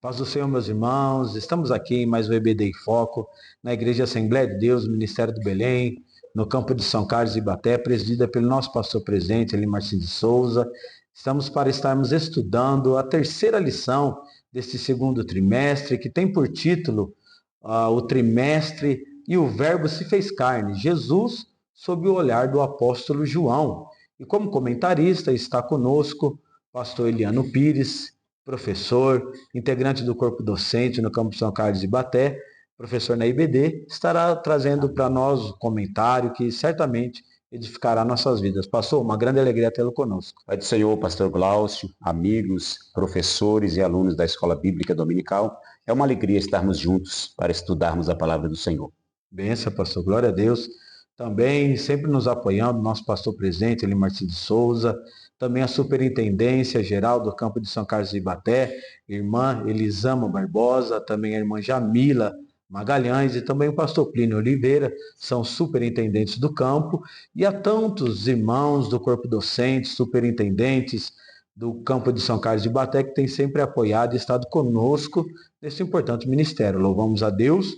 Paz do Senhor, meus irmãos, estamos aqui em mais um EBD em Foco, na Igreja Assembleia de Deus, Ministério do Belém, no campo de São Carlos e Ibaté, presidida pelo nosso pastor presidente, Eli Martins de Souza. Estamos para estarmos estudando a terceira lição deste segundo trimestre, que tem por título o trimestre e o verbo se fez carne, Jesus sob o olhar do apóstolo João. E como comentarista está conosco o pastor Eliano Pires, professor, integrante do corpo docente no campo São Carlos de Ibaté, professor na IBD, estará trazendo para nós um comentário que certamente edificará nossas vidas. Pastor, uma grande alegria tê-lo conosco. Pai do Senhor, pastor Glaucio, amigos, professores e alunos da Escola Bíblica Dominical, é uma alegria estarmos juntos para estudarmos a palavra do Senhor. Benção, pastor, glória a Deus. Também sempre nos apoiando, nosso pastor presidente, Eli Martins de Souza, também a Superintendência Geral do Campo de São Carlos de Ibaté, irmã Elisama Barbosa, também a irmã Jamila Magalhães e também o pastor Plínio Oliveira, são superintendentes do campo, e a tantos irmãos do corpo docente, superintendentes do campo de São Carlos de Ibaté, que têm sempre apoiado e estado conosco nesse importante ministério. Louvamos a Deus,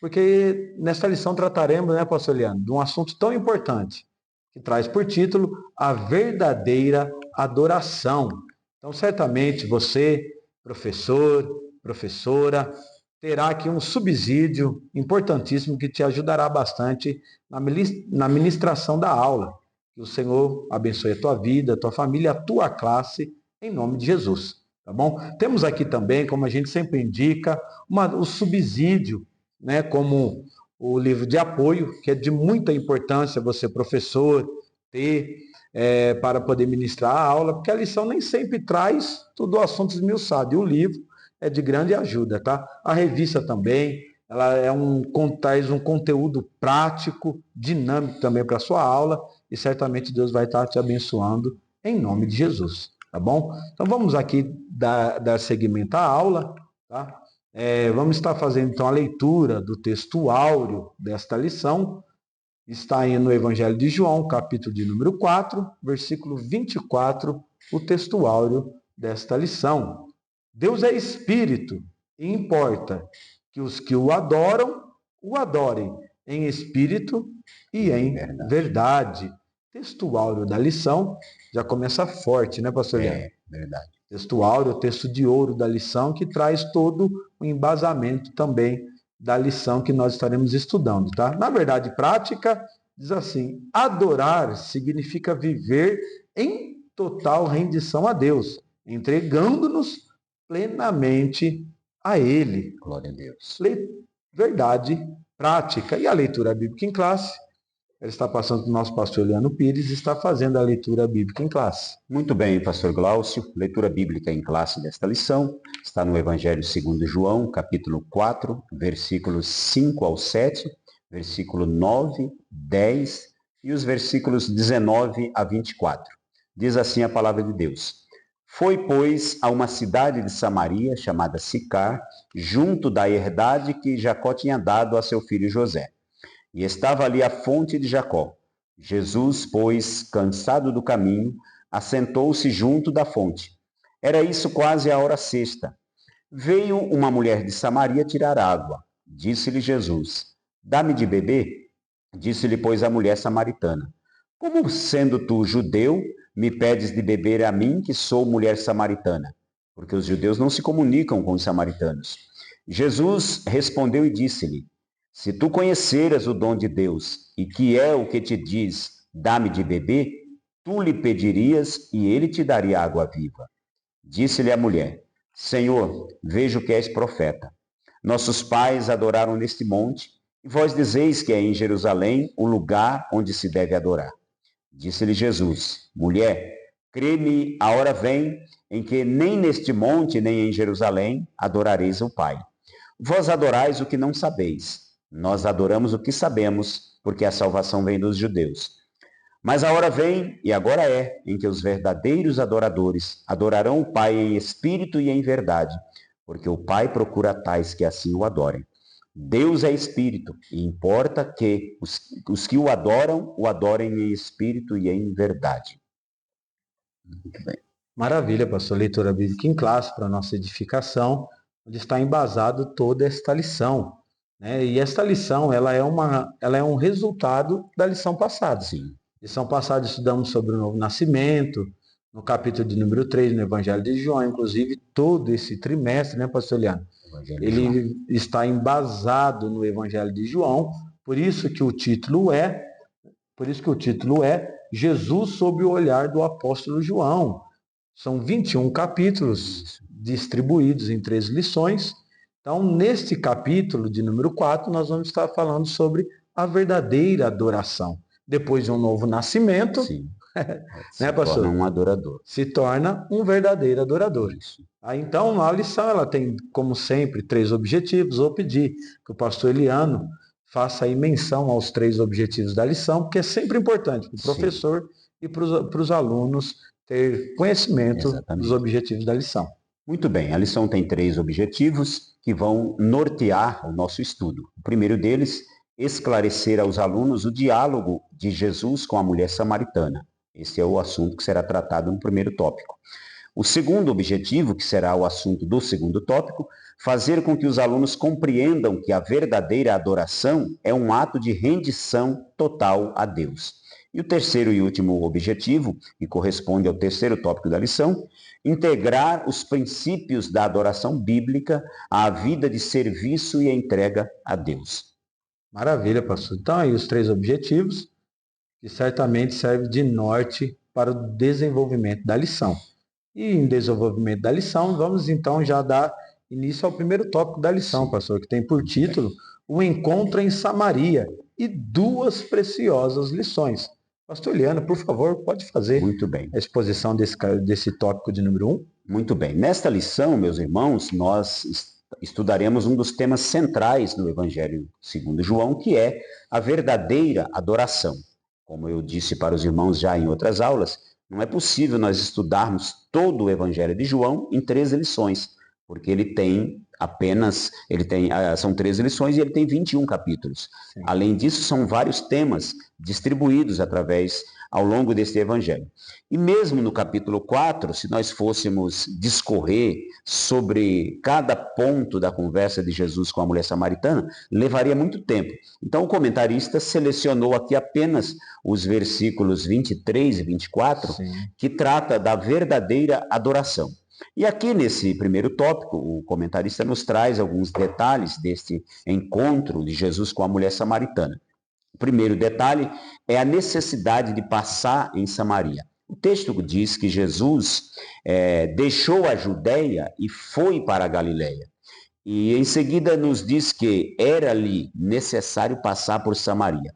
porque nesta lição trataremos, né, pastor Eliano, de um assunto tão importante, que traz por título a verdadeira adoração. Então, certamente você, professor, professora, terá aqui um subsídio importantíssimo que te ajudará bastante na ministração da aula. Que o Senhor abençoe a tua vida, a tua família, a tua classe, em nome de Jesus. Tá bom? Temos aqui também, como a gente sempre indica, o subsídio, né, como o livro de apoio, que é de muita importância você, professor, ter para poder ministrar a aula, porque a lição nem sempre traz todo o assunto esmiuçado, e o livro é de grande ajuda, tá? A revista também, ela traz um conteúdo prático, dinâmico também para a sua aula, e certamente Deus vai estar te abençoando em nome de Jesus, tá bom? Então vamos aqui dar seguimento à aula, tá? Vamos estar fazendo então a leitura do texto áureo desta lição. Está aí no Evangelho de João, capítulo de número 4, versículo 24, o texto áureo desta lição. Deus é espírito e importa que os que o adorem em espírito e em verdade. Texto áureo da lição já começa forte, né, pastor Leandro? Verdade. Texto áureo, texto de ouro da lição, que traz todo o embasamento também da lição que nós estaremos estudando, tá? Na verdade prática, diz assim: adorar significa viver em total rendição a Deus, entregando-nos plenamente a Ele. Glória a Deus. Verdade prática. E a leitura bíblica em classe? Ela está passando para o nosso pastor Eliano Pires e está fazendo a leitura bíblica em classe. Muito bem, pastor Glaucio. Leitura bíblica em classe desta lição está no Evangelho segundo João, capítulo 4, versículos 5 ao 7, versículo 9, 10 e os versículos 19 a 24. Diz assim a palavra de Deus: Foi, pois, a uma cidade de Samaria, chamada Sicar, junto da herdade que Jacó tinha dado a seu filho José. E estava ali a fonte de Jacó. Jesus, pois, cansado do caminho, assentou-se junto da fonte. Era isso quase a hora sexta. Veio uma mulher de Samaria tirar água. Disse-lhe Jesus: Dá-me de beber? Disse-lhe, pois, a mulher samaritana: Como sendo tu judeu, me pedes de beber a mim, que sou mulher samaritana? Porque os judeus não se comunicam com os samaritanos. Jesus respondeu e disse-lhe: Se tu conheceras o dom de Deus, e que é o que te diz, dá-me de beber, tu lhe pedirias e ele te daria água viva. Disse-lhe a mulher: Senhor, vejo que és profeta. Nossos pais adoraram neste monte, e vós dizeis que é em Jerusalém o lugar onde se deve adorar. Disse-lhe Jesus: Mulher, crê-me, a hora vem em que nem neste monte, nem em Jerusalém adorareis o Pai. Vós adorais o que não sabeis. Nós adoramos o que sabemos, porque a salvação vem dos judeus. Mas a hora vem, e agora é, em que os verdadeiros adoradores adorarão o Pai em espírito e em verdade, porque o Pai procura tais que assim o adorem. Deus é espírito, e importa que os que o adorem em espírito e em verdade. Muito bem. Maravilha, pastor. Leitura bíblica em classe para nossa edificação. onde está embasado toda esta lição, né? E esta lição, ela é um resultado da lição passada. Sim. Lição passada estudamos sobre o novo nascimento, no capítulo de número 3, no Evangelho de João, inclusive todo esse trimestre, né, pastor Eliano? Ele está embasado no Evangelho de João, por isso que o título é Jesus sob o olhar do apóstolo João. São 21 capítulos distribuídos em 13 lições. Então, neste capítulo de número 4, nós vamos estar falando sobre a verdadeira adoração. Depois de um novo nascimento, Sim. né, pastor? Se torna um adorador. Se torna um verdadeiro adorador. Isso. Então, a lição ela tem, como sempre, 3 objetivos. Vou pedir que o pastor Eliano faça aí menção aos 3 objetivos da lição, porque é sempre importante para o professor e para os alunos ter conhecimento dos objetivos da lição. Muito bem, a lição tem 3 objetivos que vão nortear o nosso estudo. O primeiro deles, esclarecer aos alunos o diálogo de Jesus com a mulher samaritana. Esse é o assunto que será tratado no primeiro tópico. O segundo objetivo, que será o assunto do segundo tópico, fazer com que os alunos compreendam que a verdadeira adoração é um ato de rendição total a Deus. E o terceiro e último objetivo, que corresponde ao terceiro tópico da lição, integrar os princípios da adoração bíblica à vida de serviço e entrega a Deus. Maravilha, pastor. Então, aí os 3 objetivos, que certamente servem de norte para o desenvolvimento da lição. E em desenvolvimento da lição, vamos então já dar início ao primeiro tópico da lição, pastor, que tem por título O Encontro em Samaria e 2 preciosas lições. Pastor Eliano, por favor, pode fazer a exposição desse tópico de número 1? Muito bem. Nesta lição, meus irmãos, nós estudaremos um dos temas centrais do Evangelho segundo João, que é a verdadeira adoração. Como eu disse para os irmãos já em outras aulas, não é possível nós estudarmos todo o Evangelho de João em 13 lições, porque são 13 lições e ele tem 21 capítulos. Sim. Além disso, são vários temas distribuídos ao longo deste Evangelho. E mesmo no capítulo 4, se nós fôssemos discorrer sobre cada ponto da conversa de Jesus com a mulher samaritana, levaria muito tempo. Então o comentarista selecionou aqui apenas os versículos 23 e 24, Sim. que trata da verdadeira adoração. E aqui nesse primeiro tópico, o comentarista nos traz alguns detalhes deste encontro de Jesus com a mulher samaritana. O primeiro detalhe é a necessidade de passar em Samaria. O texto diz que Jesus deixou a Judéia e foi para a Galiléia. E em seguida nos diz que era-lhe necessário passar por Samaria.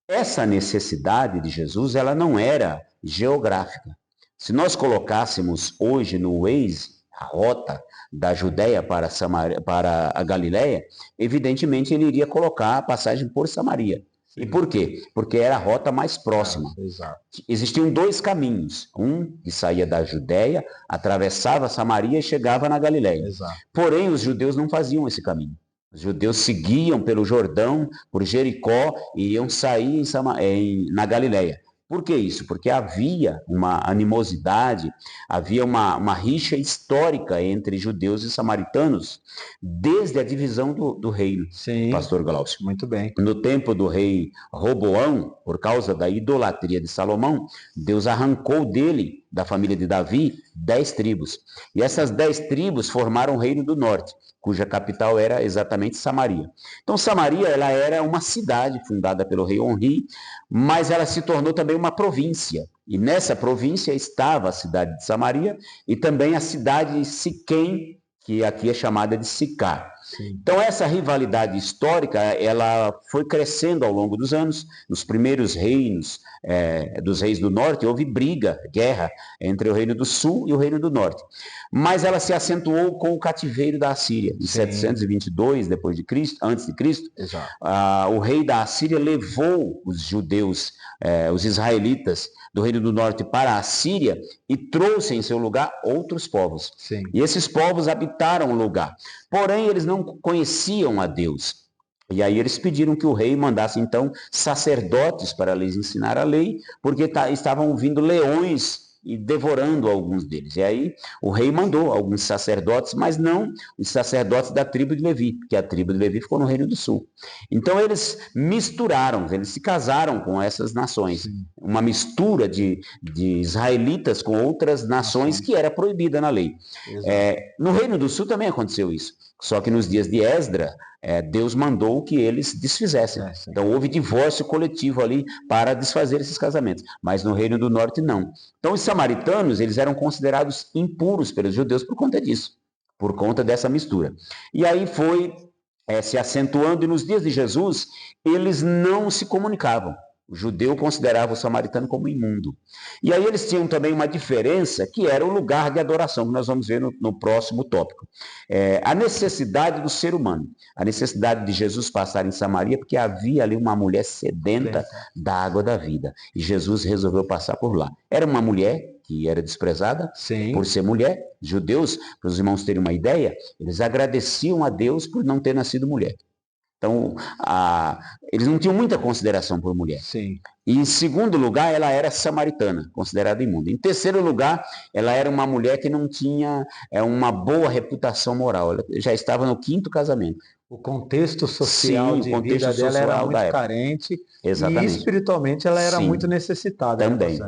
Essa necessidade de Jesus, ela não era geográfica. Se nós colocássemos hoje no Waze a rota da Judéia para a Galiléia, evidentemente ele iria colocar a passagem por Samaria. Sim. E por quê? Porque era a rota mais próxima. Exato. Existiam 2 caminhos. Um que saía da Judéia, atravessava Samaria e chegava na Galiléia. Exato. Porém, os judeus não faziam esse caminho. Os judeus seguiam pelo Jordão, por Jericó, e iam sair na Galiléia. Por que isso? Porque havia uma animosidade, havia uma rixa histórica entre judeus e samaritanos, desde a divisão do reino. Sim, Pastor Glaucio. Muito bem. No tempo do rei Roboão, por causa da idolatria de Salomão, Deus arrancou dele, da família de Davi, 10 tribos. E essas 10 tribos formaram o reino do norte, cuja capital era exatamente Samaria. Então, Samaria, ela era uma cidade fundada pelo rei Onri, mas ela se tornou também uma província. E nessa província estava a cidade de Samaria e também a cidade de Siquém, que aqui é chamada de Sicar. Sim. Então, essa rivalidade histórica, ela foi crescendo ao longo dos anos. Nos primeiros reinos dos reis do norte, houve guerra entre o reino do sul e o reino do norte. Mas ela se acentuou com o cativeiro da Assíria. Em 722 antes de Cristo, o rei da Assíria levou os judeus, os israelitas do reino do norte para a Assíria e trouxe em seu lugar outros povos. Sim. E esses povos habitaram o lugar. Porém, eles não conheciam a Deus. E aí eles pediram que o rei mandasse, então, sacerdotes para lhes ensinar a lei, porque estavam vindo leões e devorando alguns deles. E aí o rei mandou alguns sacerdotes, mas não os sacerdotes da tribo de Levi, porque a tribo de Levi ficou no Reino do Sul. Então eles misturaram, eles se casaram com essas nações. Sim. Uma mistura de israelitas com outras nações que era proibida na lei. No Reino do Sul também aconteceu isso. Só que nos dias de Esdra, Deus mandou que eles desfizessem. Então houve divórcio coletivo ali para desfazer esses casamentos. Mas no Reino do Norte não. Então os samaritanos, eles eram considerados impuros pelos judeus por conta disso, por conta dessa mistura. E aí foi se acentuando, e nos dias de Jesus, eles não se comunicavam. O judeu considerava o samaritano como imundo. E aí eles tinham também uma diferença, que era o lugar de adoração, que nós vamos ver no próximo tópico. A necessidade do ser humano, a necessidade de Jesus passar em Samaria, porque havia ali uma mulher sedenta da água da vida. E Jesus resolveu passar por lá. Era uma mulher que era desprezada por ser mulher. Judeus, para os irmãos terem uma ideia, eles agradeciam a Deus por não ter nascido mulher. Então, eles não tinham muita consideração por mulher. Sim. E em segundo lugar, ela era samaritana, considerada imunda. Em terceiro lugar, ela era uma mulher que não tinha uma boa reputação moral. Ela já estava no 5º casamento. O contexto social de vida dela era muito carente. Exatamente. E espiritualmente ela era muito necessitada. Também.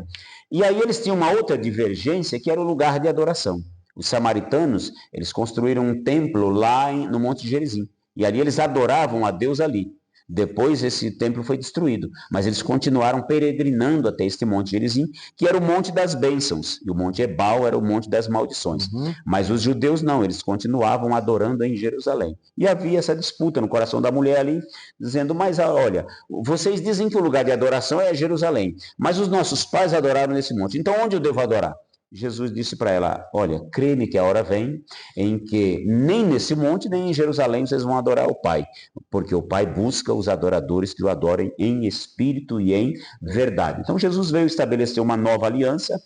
E aí eles tinham uma outra divergência, que era o lugar de adoração. Os samaritanos, eles construíram um templo lá no Monte Gerizim. E ali eles adoravam a Deus ali. Depois esse templo foi destruído, mas eles continuaram peregrinando até este Monte Gerizim, que era o Monte das Bênçãos, e o Monte Ebal era o Monte das Maldições. Mas os judeus não, eles continuavam adorando em Jerusalém. E havia essa disputa no coração da mulher ali, dizendo, mas olha, vocês dizem que o lugar de adoração é Jerusalém, mas os nossos pais adoraram nesse monte, então onde eu devo adorar? Jesus disse para ela, olha, crê-me que a hora vem em que nem nesse monte, nem em Jerusalém vocês vão adorar o Pai, porque o Pai busca os adoradores que o adorem em espírito e em verdade. Então Jesus veio estabelecer uma nova aliança,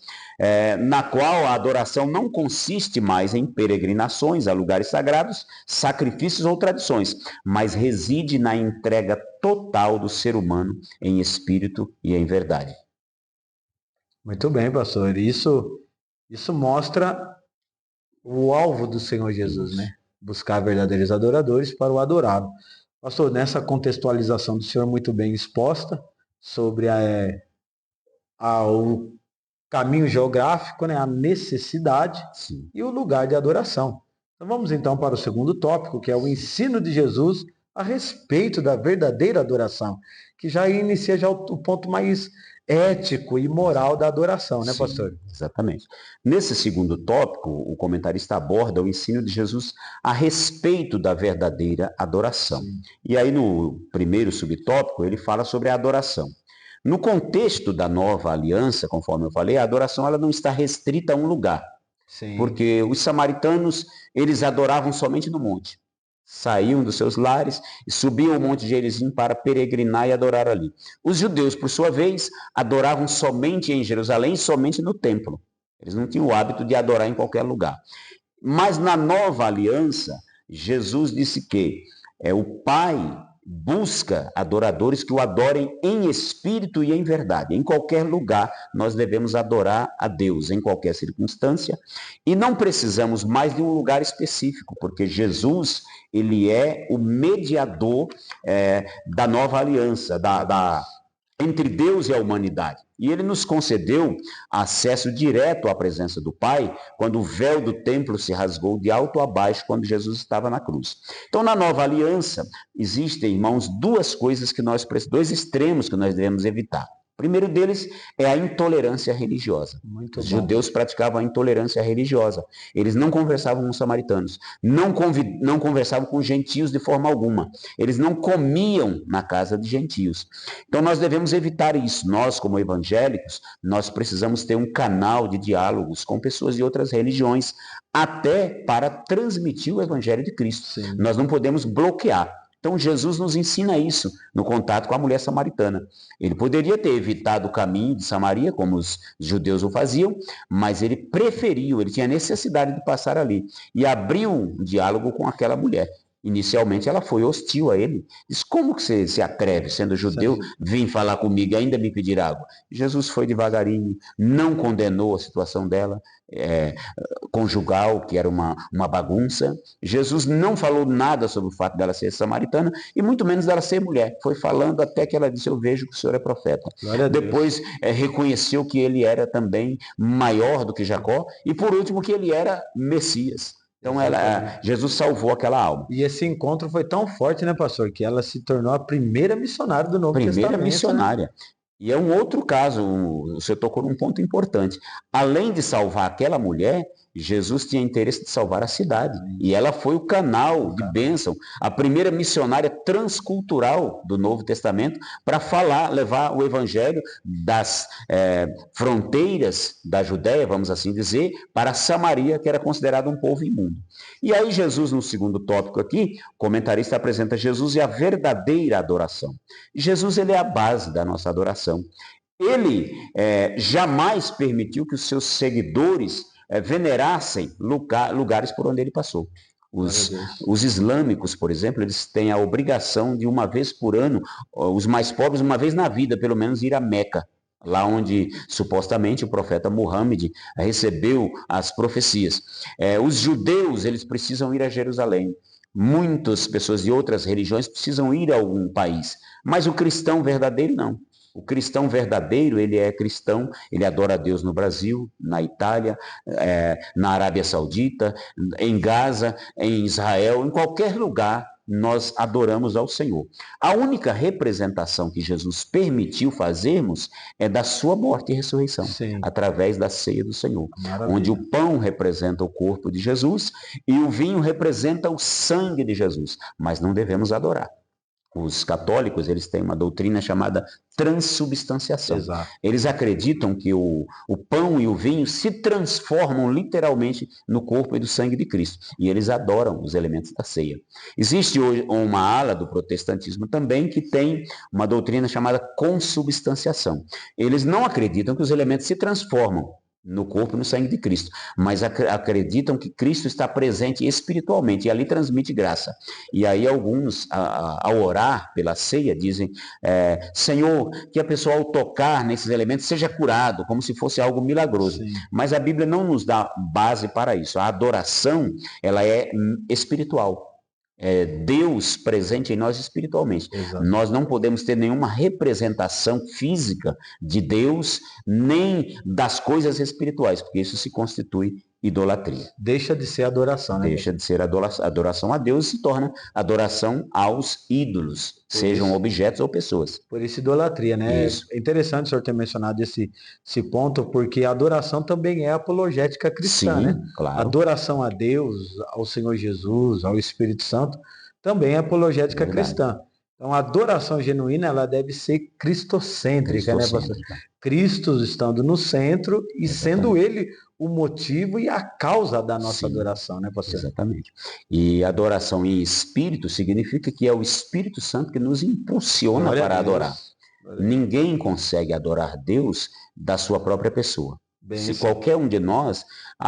na qual a adoração não consiste mais em peregrinações a lugares sagrados, sacrifícios ou tradições, mas reside na entrega total do ser humano em espírito e em verdade. Muito bem, pastor. Isso mostra o alvo do Senhor Jesus, né? Buscar verdadeiros adoradores para o adorá-lo. Pastor, nessa contextualização do Senhor muito bem exposta sobre o caminho geográfico, né? A necessidade e o lugar de adoração. Então vamos então para o segundo tópico, que é o ensino de Jesus a respeito da verdadeira adoração, que já inicia o ponto mais ético e moral da adoração, né, pastor? Exatamente. Nesse segundo tópico, o comentarista aborda o ensino de Jesus a respeito da verdadeira adoração. E aí no primeiro subtópico, ele fala sobre a adoração. No contexto da nova aliança, conforme eu falei, a adoração ela não está restrita a um lugar. Porque os samaritanos, eles adoravam somente no monte. Saíam dos seus lares e subiam o Monte Gerizim para peregrinar e adorar ali. Os judeus, por sua vez, adoravam somente em Jerusalém, somente no templo. Eles não tinham o hábito de adorar em qualquer lugar. Mas na nova aliança, Jesus disse que o Pai busca adoradores que o adorem em espírito e em verdade. Em qualquer lugar nós devemos adorar a Deus, em qualquer circunstância. E não precisamos mais de um lugar específico, porque Jesus, ele é o mediador da nova aliança, entre Deus e a humanidade. E ele nos concedeu acesso direto à presença do Pai, quando o véu do templo se rasgou de alto a baixo, quando Jesus estava na cruz. Então, na nova aliança, existem, irmãos, dois extremos que nós devemos evitar. O primeiro deles é a intolerância religiosa. Os judeus praticavam a intolerância religiosa. Eles não conversavam com os samaritanos, não conversavam com gentios de forma alguma. Eles não comiam na casa de gentios. Então nós devemos evitar isso. Nós, como evangélicos, nós precisamos ter um canal de diálogos com pessoas de outras religiões, até para transmitir o evangelho de Cristo. Nós não podemos bloquear. Então Jesus nos ensina isso no contato com a mulher samaritana. Ele poderia ter evitado o caminho de Samaria, como os judeus o faziam, mas ele preferiu, ele tinha necessidade de passar ali e abriu um diálogo com aquela mulher. Inicialmente ela foi hostil a ele. Diz, como que você se atreve, sendo judeu, vir falar comigo e ainda me pedir água? Jesus foi devagarinho, não condenou a situação dela, conjugal, que era uma bagunça. Jesus não falou nada sobre o fato dela ser samaritana e muito menos dela ser mulher. Foi falando até que ela disse, eu vejo que o senhor é profeta. Depois reconheceu que ele era também maior do que Jacó e por último que ele era Messias. Então Jesus salvou aquela alma. E esse encontro foi tão forte, né, pastor, que ela se tornou a primeira missionária do Novo Testamento. Primeira missionária. Né? E é um outro caso, você tocou num ponto importante. Além de salvar aquela mulher, Jesus tinha interesse de salvar a cidade. E ela foi o canal de bênção, a primeira missionária transcultural do Novo Testamento para levar o evangelho das fronteiras da Judéia, vamos assim dizer, para Samaria, que era considerado um povo imundo. E aí Jesus, no segundo tópico aqui, o comentarista apresenta Jesus e a verdadeira adoração. Jesus, ele é a base da nossa adoração. Ele jamais permitiu que os seus seguidores venerassem lugares por onde ele passou. Os islâmicos, por exemplo, eles têm a obrigação de uma vez por ano, os mais pobres, uma vez na vida, pelo menos, ir a Meca, lá onde supostamente o profeta Muhammad recebeu as profecias. Os judeus, eles precisam ir a Jerusalém. Muitas pessoas de outras religiões precisam ir a algum país, mas o cristão verdadeiro não. O cristão verdadeiro, ele é cristão, ele adora a Deus no Brasil, na Itália, na Arábia Saudita, em Gaza, em Israel, em qualquer lugar nós adoramos ao Senhor. A única representação que Jesus permitiu fazermos é da sua morte e ressurreição, através da ceia do Senhor, onde o pão representa o corpo de Jesus e o vinho representa o sangue de Jesus, mas não devemos adorar. Os católicos, eles têm uma doutrina chamada transubstanciação. Exato. Eles acreditam que o pão e o vinho se transformam literalmente no corpo e do sangue de Cristo. E eles adoram os elementos da ceia. Existe hoje uma ala do protestantismo também que tem uma doutrina chamada consubstanciação. Eles não acreditam que os elementos se transformam no corpo e no sangue de Cristo, mas acreditam que Cristo está presente espiritualmente e ali transmite graça. E aí alguns, ao orar pela ceia, dizem, Senhor, que a pessoa ao tocar nesses elementos seja curado, como se fosse algo milagroso. Sim. Mas a Bíblia não nos dá base para isso. A adoração, ela é espiritual. Deus presente em nós espiritualmente. Exato. Nós não podemos ter nenhuma representação física de Deus, nem das coisas espirituais, porque isso se constitui idolatria. Deixa de ser adoração, né? Deixa de ser adoração a Deus e se torna adoração aos ídolos, sejam objetos ou pessoas. Por isso idolatria, né? Isso. É interessante o senhor ter mencionado esse ponto, porque a adoração também é apologética cristã, né? Claro. Adoração a Deus, ao Senhor Jesus, ao Espírito Santo, também é apologética cristã. Então, a adoração genuína, ela deve ser cristocêntrica, né, pastor? Cristo estando no centro e sendo ele o motivo e a causa da nossa adoração, né, pastor? Exatamente. E adoração em espírito significa que é o Espírito Santo que nos impulsiona para adorar. Ninguém consegue adorar Deus da sua própria pessoa. Se qualquer um de nós,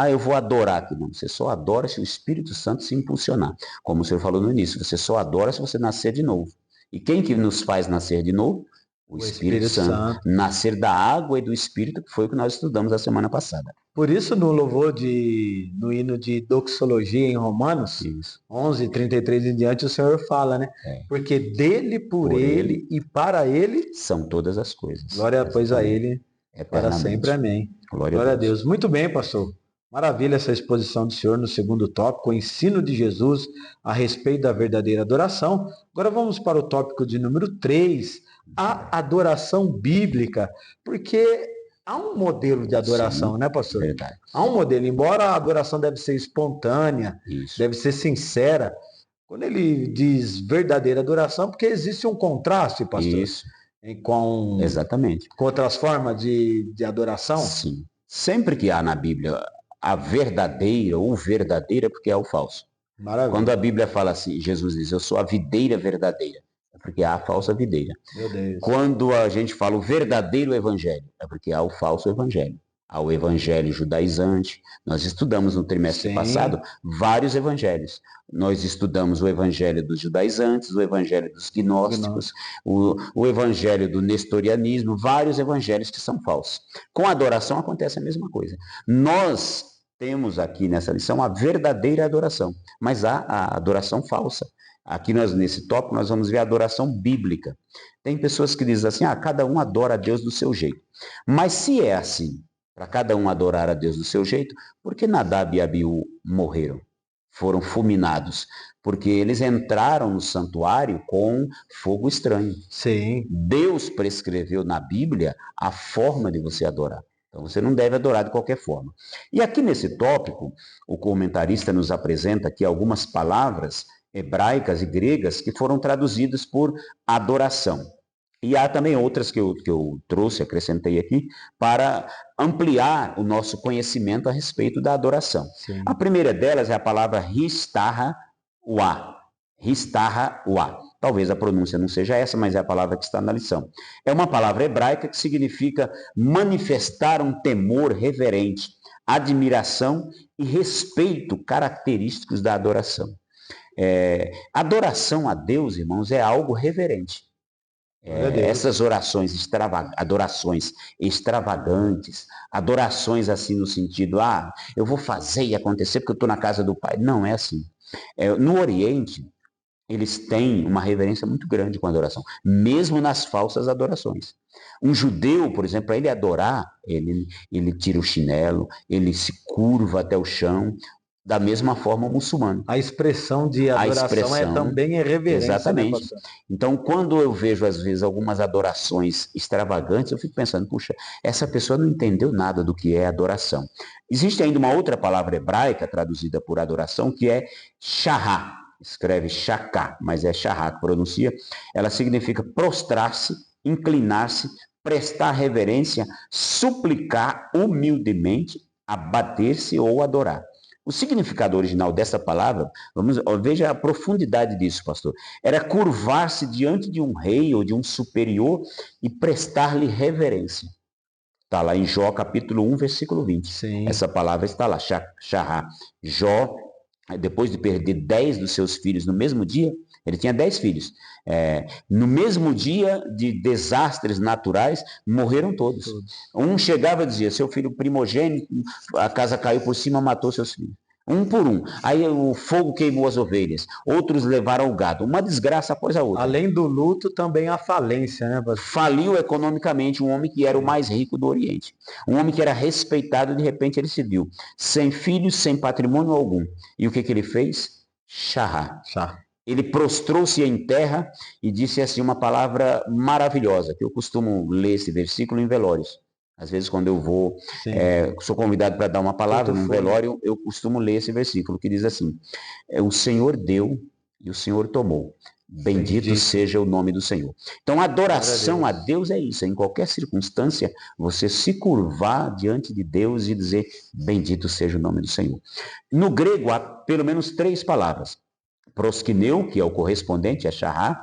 eu vou adorar aqui. Não, você só adora se o Espírito Santo se impulsionar. Como o senhor falou no início, você só adora se você nascer de novo. E quem que nos faz nascer de novo? O Espírito Santo. Nascer da água e do Espírito, que foi o que nós estudamos a semana passada. Por isso, no louvor no hino de doxologia em Romanos, 11, 33 em diante, o Senhor fala, né? Porque dele, por ele e para ele são todas as coisas. Glória, pois, a ele, para sempre. Amém. Glória a Deus. Muito bem, pastor. Maravilha essa exposição do senhor no segundo tópico, o ensino de Jesus a respeito da verdadeira adoração. Agora vamos para o tópico de número 3, a adoração bíblica, porque há um modelo de adoração, né, pastor? Verdade. Há um modelo, embora a adoração deve ser espontânea, deve ser sincera. Quando ele diz verdadeira adoração, porque existe um contraste, pastor. Exatamente. Com outras formas de adoração? Sim. Sempre que há na Bíblia a verdadeira ou verdadeira, porque é o falso. Maravilha. Quando a Bíblia fala assim, Jesus diz, eu sou a videira verdadeira, é porque há a falsa videira. Meu Deus. Quando a gente fala o verdadeiro evangelho, é porque há o falso evangelho. ao evangelho judaizante. Nós estudamos no trimestre passado vários evangelhos. Nós estudamos o evangelho dos judaizantes, o evangelho dos gnósticos, o evangelho do nestorianismo, vários evangelhos que são falsos. Com a adoração acontece a mesma coisa. Nós temos aqui nessa lição a verdadeira adoração, mas há a adoração falsa. Aqui nesse tópico nós vamos ver a adoração bíblica. Tem pessoas que dizem assim, cada um adora a Deus do seu jeito. Mas se é assim, para cada um adorar a Deus do seu jeito, por que Nadab e Abiú morreram? Foram fulminados, porque eles entraram no santuário com fogo estranho. Sim. Deus prescreveu na Bíblia a forma de você adorar. Então você não deve adorar de qualquer forma. E aqui nesse tópico, o comentarista nos apresenta aqui algumas palavras hebraicas e gregas que foram traduzidas por adoração. E há também outras que eu trouxe, acrescentei aqui, para ampliar o nosso conhecimento a respeito da adoração. Sim. A primeira delas é a palavra Histarra-Uá. Histarra-Uá. Talvez a pronúncia não seja essa, mas é a palavra que está na lição. É uma palavra hebraica que significa manifestar um temor reverente, admiração e respeito característicos da adoração. Adoração a Deus, irmãos, é algo reverente. Essas adorações extravagantes, adorações assim no sentido, eu vou fazer e acontecer porque eu estou na casa do Pai. Não é assim. No Oriente, eles têm uma reverência muito grande com a adoração, mesmo nas falsas adorações. Um judeu, por exemplo, para ele adorar, ele tira o chinelo, ele se curva até o chão. Da mesma forma o muçulmano. A expressão de adoração também é reverência. Exatamente. Né, então, quando eu vejo, às vezes, algumas adorações extravagantes, eu fico pensando, puxa, essa pessoa não entendeu nada do que é adoração. Existe ainda uma outra palavra hebraica traduzida por adoração, que é shahá. Escreve shaká, mas é shahá que pronuncia. Ela significa prostrar-se, inclinar-se, prestar reverência, suplicar humildemente, abater-se ou adorar. O significado original dessa palavra, veja a profundidade disso, pastor. Era curvar-se diante de um rei ou de um superior e prestar-lhe reverência. Está lá em Jó, capítulo 1, versículo 20. Sim. Essa palavra está lá, shahá. Jó, depois de perder 10 dos seus filhos no mesmo dia, ele tinha 10 filhos. No mesmo dia de desastres naturais, morreram todos. Um chegava e dizia, seu filho primogênito, a casa caiu por cima, matou seus filhos. Um por um. Aí o fogo queimou as ovelhas. Outros levaram o gado. Uma desgraça após a outra. Além do luto, também a falência, né, pastor? Faliu economicamente um homem que era o mais rico do Oriente. Um homem que era respeitado, de repente ele se viu sem filhos, sem patrimônio algum. E o que ele fez? Shahá. Ele prostrou-se em terra e disse assim uma palavra maravilhosa, que eu costumo ler esse versículo em velórios. Às vezes, quando eu vou, sou convidado para dar uma palavra num velório, eu costumo ler esse versículo, que diz assim, o Senhor deu e o Senhor tomou. Bendito seja o nome do Senhor. Então, a adoração a Deus é isso. Em qualquer circunstância, você se curvar diante de Deus e dizer, bendito seja o nome do Senhor. No grego, há pelo menos 3 palavras. Proskineu, que é o correspondente a shahá,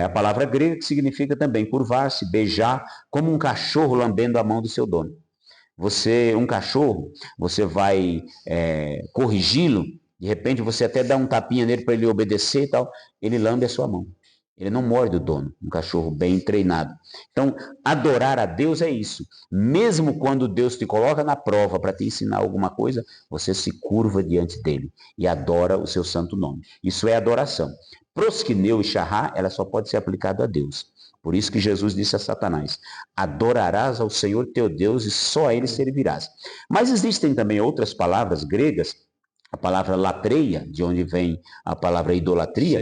a palavra grega que significa também curvar-se, beijar, como um cachorro lambendo a mão do seu dono. Um cachorro, você vai corrigi-lo, de repente você até dá um tapinha nele para ele obedecer e tal, ele lambe a sua mão. Ele não morde o dono, um cachorro bem treinado. Então, adorar a Deus é isso. Mesmo quando Deus te coloca na prova para te ensinar alguma coisa, você se curva diante dele e adora o seu santo nome. Isso é adoração. Proskineu e shahá, ela só pode ser aplicada a Deus. Por isso que Jesus disse a Satanás, adorarás ao Senhor teu Deus e só a ele servirás. Mas existem também outras palavras gregas. A palavra latreia, de onde vem a palavra idolatria,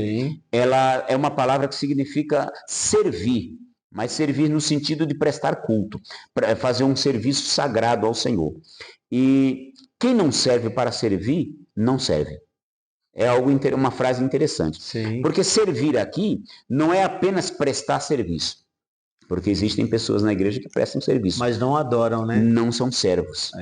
ela é uma palavra que significa servir, mas servir no sentido de prestar culto, fazer um serviço sagrado ao Senhor. E quem não serve para servir, não serve. É uma frase interessante. Porque servir aqui não é apenas prestar serviço. Porque existem pessoas na igreja que prestam serviço. Mas não adoram, né? Não são servos.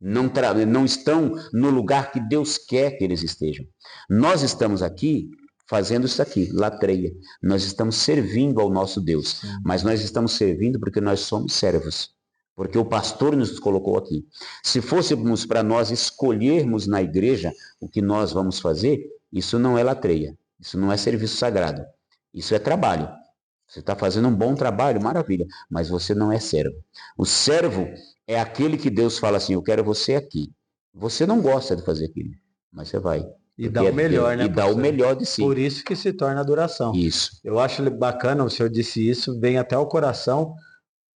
Não estão no lugar que Deus quer que eles estejam. Nós estamos aqui fazendo isso aqui, latreia. Nós estamos servindo ao nosso Deus, mas nós estamos servindo porque nós somos servos. porque o pastor nos colocou aqui. Se fôssemos para nós escolhermos na igreja o que nós vamos fazer, isso não é latreia, isso não é serviço sagrado, isso é trabalho. Você está fazendo um bom trabalho, maravilha, mas você não é servo. O servo é aquele que Deus fala assim, eu quero você aqui. Você não gosta de fazer aquilo, mas você vai. E dá o melhor, né? E dá o melhor de si. Por isso que se torna adoração. Isso. Eu acho bacana, o senhor disse isso, vem até o coração,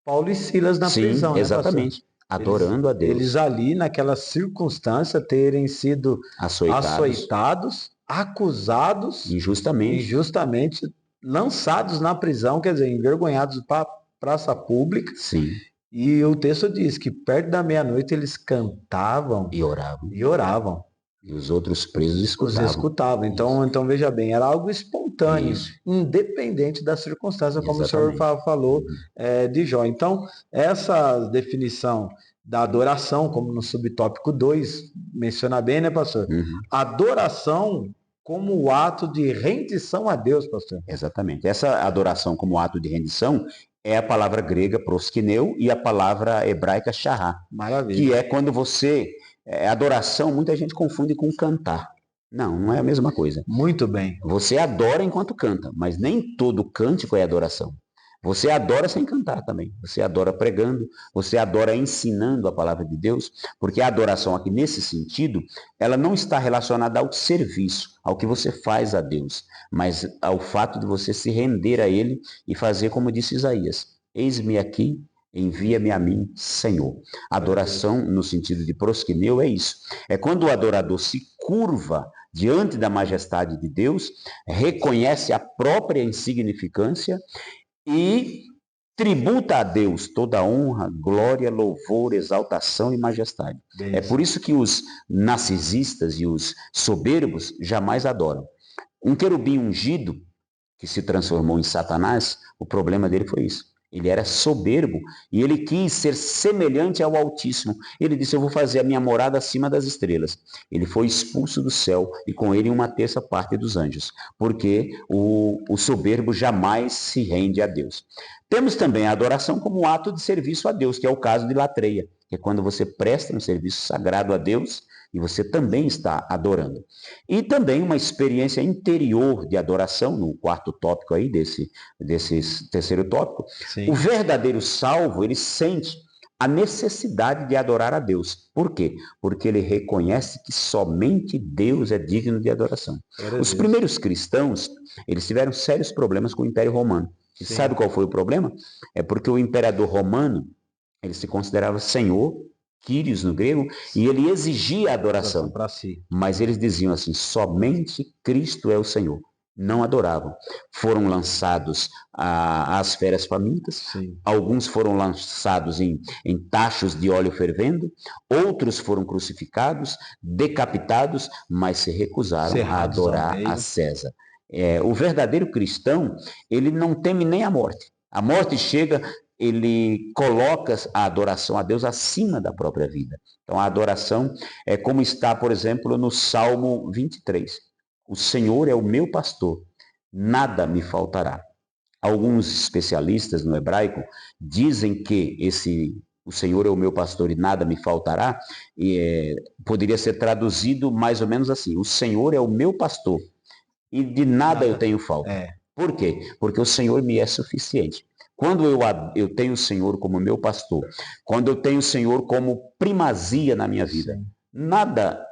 Paulo e Silas na prisão, né, exatamente. Adorando a Deus. Eles ali, naquela circunstância, terem sido açoitados, acusados, injustamente, lançados na prisão, quer dizer, envergonhados para a praça pública. Sim. E o texto diz que perto da meia-noite eles cantavam e oravam. E os outros presos escutavam. Então veja bem, era algo espontâneo, independente da circunstância, como exatamente. O senhor falou de Jó. Então, essa definição da adoração, como no subtópico 2, menciona bem, né, pastor? Adoração como o ato de rendição a Deus, pastor. Exatamente. Essa adoração como ato de rendição é a palavra grega proskineu e a palavra hebraica shahá. Maravilha. Que é quando você... adoração, muita gente confunde com cantar. Não é a mesma coisa. Muito bem. Você adora enquanto canta, mas nem todo cântico é adoração. Você adora sem cantar também. Você adora pregando, você adora ensinando a palavra de Deus, porque a adoração aqui nesse sentido, ela não está relacionada ao serviço, ao que você faz a Deus, mas ao fato de você se render a Ele e fazer como disse Isaías: eis-me aqui, envia-me a mim, Senhor. Adoração, no sentido de proskineu, é isso. É quando o adorador se curva diante da majestade de Deus, reconhece a própria insignificância e tributa a Deus toda honra, glória, louvor, exaltação e majestade. Bem, é por isso que os narcisistas e os soberbos jamais adoram. Um querubim ungido, que se transformou em Satanás, o problema dele foi isso. Ele era soberbo e ele quis ser semelhante ao Altíssimo. Ele disse: eu vou fazer a minha morada acima das estrelas. Ele foi expulso do céu e com ele uma terça parte dos anjos, porque o soberbo jamais se rende a Deus. Temos também a adoração como um ato de serviço a Deus, que é o caso de latreia, que é quando você presta um serviço sagrado a Deus e você também está adorando. E também uma experiência interior de adoração, no quarto tópico aí, desse terceiro tópico. Sim. O verdadeiro salvo, ele sente a necessidade de adorar a Deus. Por quê? Porque ele reconhece que somente Deus é digno de adoração. Os primeiros cristãos, eles tiveram sérios problemas com o Império Romano. E sabe qual foi o problema? É porque o imperador romano, ele se considerava senhor, Kyrios no grego, e ele exigia a adoração para si. Mas eles diziam assim: somente Cristo é o Senhor. Não adoravam. Foram lançados às feras famintas. Sim. Alguns foram lançados em tachos de óleo fervendo, outros foram crucificados, decapitados, mas se recusaram a adorar a César. O verdadeiro cristão, ele não teme nem a morte. A morte chega, ele coloca a adoração a Deus acima da própria vida. Então a adoração é como está, por exemplo, no Salmo 23. O Senhor é o meu pastor, nada me faltará. Alguns especialistas no hebraico dizem que o Senhor é o meu pastor e nada me faltará, poderia ser traduzido mais ou menos assim: o Senhor é o meu pastor e de nada eu tenho falta. Por quê? Porque o Senhor me é suficiente. Quando eu tenho o Senhor como meu pastor, quando eu tenho o Senhor como primazia na minha vida, nada,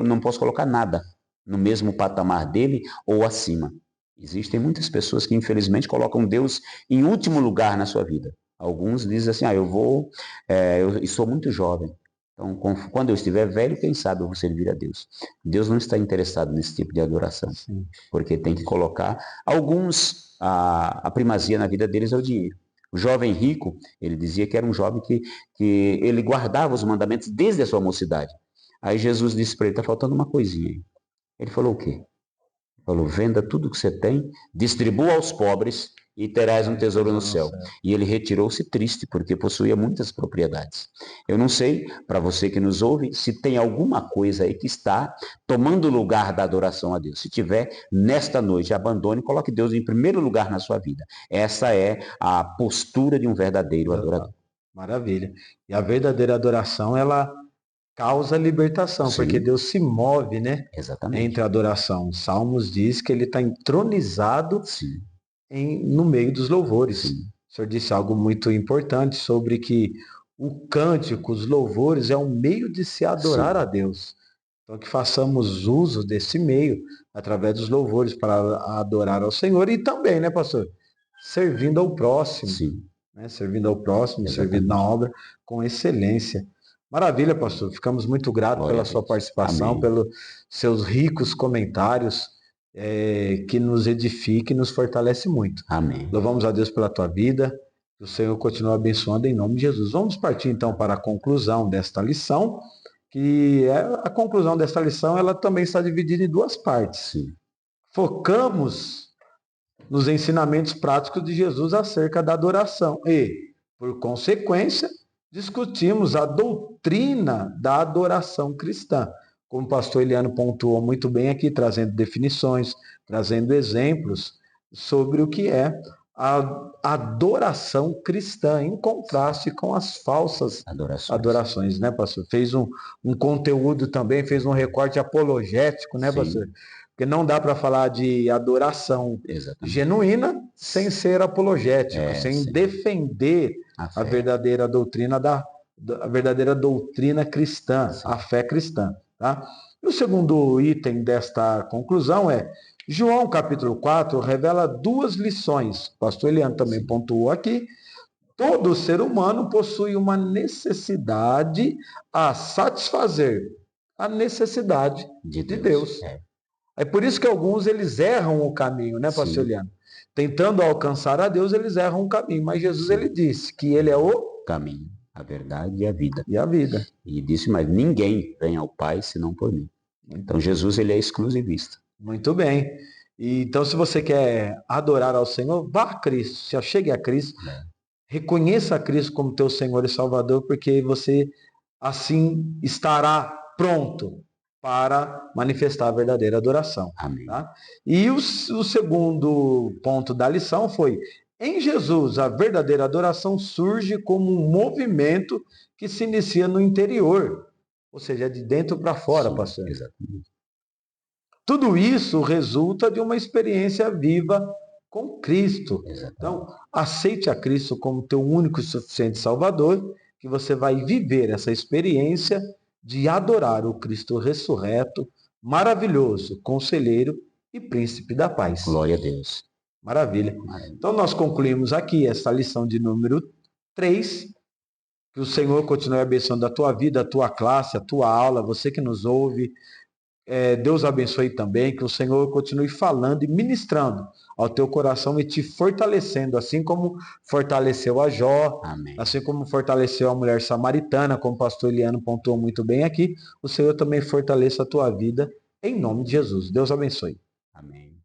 não posso colocar nada no mesmo patamar dele ou acima. Existem muitas pessoas que infelizmente colocam Deus em último lugar na sua vida. Alguns dizem assim: eu sou muito jovem. Então, quando eu estiver velho, quem sabe eu vou servir a Deus. Deus não está interessado nesse tipo de adoração, porque tem que colocar alguns, a primazia na vida deles é o dinheiro. O jovem rico, ele dizia que era um jovem que ele guardava os mandamentos desde a sua mocidade. Aí Jesus disse para ele: está faltando uma coisinha. Ele falou: o quê? Ele falou: venda tudo que você tem, distribua aos pobres e terás um tesouro no céu. E ele retirou-se triste, porque possuía muitas propriedades. Eu não sei, para você que nos ouve, se tem alguma coisa aí que está tomando o lugar da adoração a Deus. Se tiver, nesta noite, abandone e coloque Deus em primeiro lugar na sua vida. Essa é a postura de um verdadeiro adorador. Maravilha. E a verdadeira adoração, ela causa libertação, porque Sim, Deus se move, né, exatamente. entre a adoração. Salmos diz que ele está entronizado Sim, no meio dos louvores. sim, O senhor disse algo muito importante sobre que o cântico, os louvores, é um meio de se adorar sim, a Deus. Então, que façamos uso desse meio, através dos louvores, para adorar ao Senhor e também, né, pastor? Servindo ao próximo, sim, né? Servindo ao próximo, servindo na exatamente. obra com excelência. Maravilha, pastor. Ficamos muito gratos Glória pela a sua Deus. participação, Amém. pelos seus ricos comentários, que nos edifica e nos fortalece muito. Amém. Louvamos a Deus pela tua vida. Que o Senhor continue abençoando em nome de Jesus. Vamos partir então para a conclusão desta lição, que a conclusão desta lição, ela também está dividida em duas partes. Sim, Focamos nos ensinamentos práticos de Jesus acerca da adoração e, por consequência, discutimos a doutrina da adoração cristã. Como o pastor Eliano pontuou muito bem aqui, trazendo definições, trazendo exemplos sobre o que é a adoração cristã, em contraste com as falsas adorações. adorações, né, pastor? Fez um conteúdo também, fez um recorte apologético, né, pastor? Sim, Porque não dá para falar de adoração exatamente. genuína sem ser apologético, sem Sim, defender a a fé. verdadeira doutrina a verdadeira doutrina cristã, Sim, a fé cristã, tá? E o segundo item desta conclusão é João capítulo 4 revela duas lições. O pastor Eliano também sim, pontuou aqui. Todo ser humano possui uma necessidade a satisfazer, a necessidade de de Deus. Deus. É por isso que alguns eles erram o caminho, né, pastor Sim, Eliano? Tentando alcançar a Deus, eles erram o caminho. Mas Jesus, ele sim. disse que ele é o Caminho, a verdade e a vida. e a vida. E disse, mas ninguém vem ao Pai senão por mim. Então Jesus, ele é exclusivista. Muito bem. E, então, se você quer adorar ao Senhor, vá a Cristo, se achegue a Cristo, É. reconheça a Cristo como teu Senhor e Salvador, porque você assim estará pronto para manifestar a verdadeira adoração. Amém. Tá? E o segundo ponto da lição foi: em Jesus, a verdadeira adoração surge como um movimento que se inicia no interior, ou seja, de dentro para fora, Sim, pastor. exatamente. Tudo isso resulta de uma experiência viva com Cristo. Exatamente. Então, aceite a Cristo como teu único e suficiente Salvador, que você vai viver essa experiência de adorar o Cristo ressurreto, maravilhoso, conselheiro e príncipe da paz. Glória a Deus. Maravilha. Maravilha. Então, nós concluímos aqui essa lição de número 3. Que o Senhor continue abençoando a tua vida, a tua classe, a tua aula, você que nos ouve. Deus abençoe também, que o Senhor continue falando e ministrando ao teu coração e te fortalecendo, assim como fortaleceu a Jó, Amém. assim como fortaleceu a mulher samaritana, como o pastor Eliano pontuou muito bem aqui, o Senhor também fortaleça a tua vida, em nome de Jesus. Deus abençoe. Amém.